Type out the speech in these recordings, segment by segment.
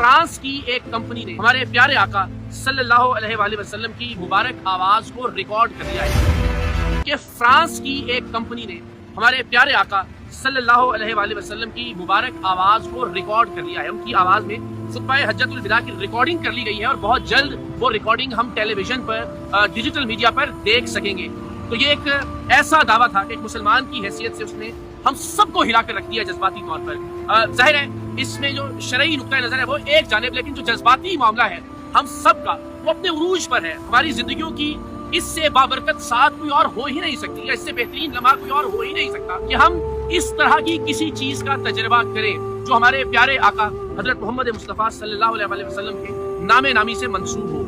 France کی ایک company نے ہمارے پیارے آقا صلی اللہ علیہ وآلہ وسلم کی مبارک آواز کو ریکارڈ کر لیا ہے کہ فرانس کی ایک کمپنی نے ہمارے پیارے آقا صلی اللہ علیہ وآلہ وسلم کی مبارک آواز کو ریکارڈ کر لیا ہے. ان کی آواز میں خطبہ حجۃ الوداع کی ریکارڈنگ کر لی گئی ہے اور بہت جلد وہ ریکارڈنگ ہم ٹیلی ویژن پر ڈیجیٹل میڈیا پر دیکھ سکیں گے. تو یہ ایک ایسا دعویٰ تھا کہ ایک مسلمان کی حیثیت سے اس نے ہم سب کو ہلا کر رکھ دیا جذباتی طور پر. ظاہر ہے اس میں جو شرعی نقطہ نظر ہے وہ ایک جانب، لیکن جو جذباتی معاملہ ہے ہم سب کا وہ اپنے عروج پر ہے. ہماری زندگیوں کی اس سے بابرکت ساتھ کوئی اور ہو ہی نہیں سکتی، یا اس سے بہترین لمحہ کوئی اور ہو ہی نہیں سکتا کہ ہم اس طرح کی کسی چیز کا تجربہ کریں جو ہمارے پیارے آقا حضرت محمد مصطفیٰ صلی اللہ علیہ وسلم کے نام نامی سے منسوب ہو.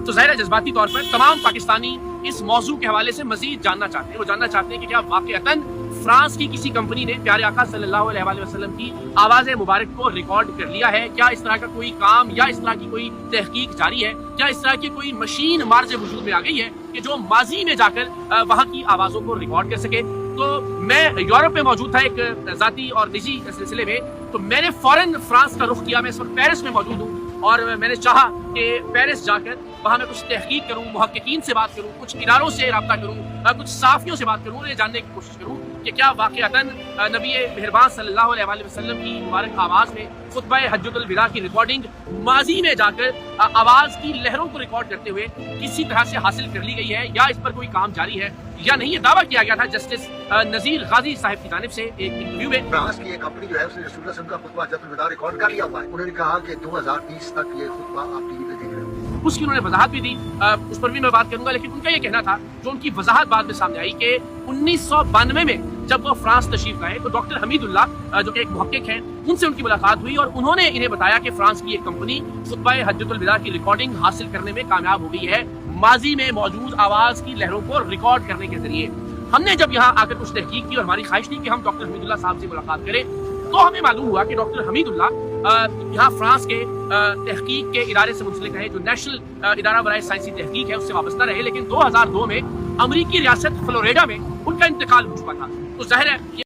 تو ظاہر ہے جذباتی طور پر تمام پاکستانی اس موضوع کے حوالے سے مزید جاننا چاہتے ہیں. وہ جاننا چاہتے ہیں کہ کیا واقعتاً فرانس کی کسی کمپنی نے پیارے آقا صلی اللہ علیہ وسلم کی آواز مبارک کو ریکارڈ کر لیا ہے؟ کیا اس طرح کا کوئی کام یا اس طرح کی کوئی تحقیق جاری ہے؟ کیا اس طرح کی کوئی مشین مارز وجود میں آ گئی ہے کہ جو ماضی میں جا کر وہاں کی آوازوں کو ریکارڈ کر سکے؟ تو میں یورپ میں موجود تھا ایک ذاتی اور نجی سلسلے میں، تو میں نے فوراً فرانس کا رخ کیا. میں اس وقت پیرس میں موجود ہوں اور میں نے چاہا کہ پیرس جا کر وہاں میں کچھ تحقیق کروں، محققین سے بات کروں، کچھ اداروں سے رابطہ کروں، کچھ صحافیوں سے بات کروں، یہ جاننے کی کوشش کروں کہ کیا واقعتاً نبی مہربان صلی اللہ علیہ وسلم کی مبارک آواز میں خطبہ حجۃ الوداع کی ریکارڈنگ ماضی میں جا کر آواز کی لہروں کو ریکارڈ کرتے ہوئے کسی طرح سے حاصل کر لی گئی ہے، یا اس پر کوئی کام جاری ہے یا نہیں. یہ دعویٰ کیا گیا تھا جسٹس نذیر غازی صاحب کی جانب سے ایک انٹرویو میں. فرانس کی ایک کمپنی جو ہے اس نے رسول اللہ صلی اللہ علیہ وسلم کا خطبہ حجۃ الوداع ریکارڈ کر لیا ہوا ہے. انہوں نے کہا کہ 2030 تک یہ خطبہ آپ ٹی وی پہ دیکھ رہے ہوں. اس کی انہوں نے وضاحت بھی دی، اس پر بھی میں بات کروں گا. لیکن ان کا یہ کہنا تھا جو ان کی وضاحت بعد میں سامنے آئی کہ 1992 میں جب وہ فرانس تشریف لائے تو ڈاکٹر حمید اللہ جو کہ ایک محقق ہیں ان سے ان کی ملاقات ہوئی اور انہوں نے انہیں بتایا کہ فرانس کی ایک کمپنی خطبہ حجۃ الوداع کی ریکارڈنگ حاصل کرنے میں کامیاب ہو گئی ہے ماضی میں موجود آواز کی لہروں کو ریکارڈ کرنے کے ذریعے. ہم نے جب یہاں آ کر کچھ تحقیق کی اور ہماری خواہش تھی کہ ہم ڈاکٹر حمید اللہ صاحب سے ملاقات کریں تو ہمیں معلوم ہوا کہ ڈاکٹر حمید اللہ یہاں فرانس کے تحقیق کے ادارے سے منسلک رہے، جو نیشنل ادارہ برائے سائنسی تحقیق ہے اس سے وابستہ رہے، لیکن 2002 میں امریکی ریاست فلوریڈا میں ان کا انتقال ہو چکا تھا. تو ظاہر ہے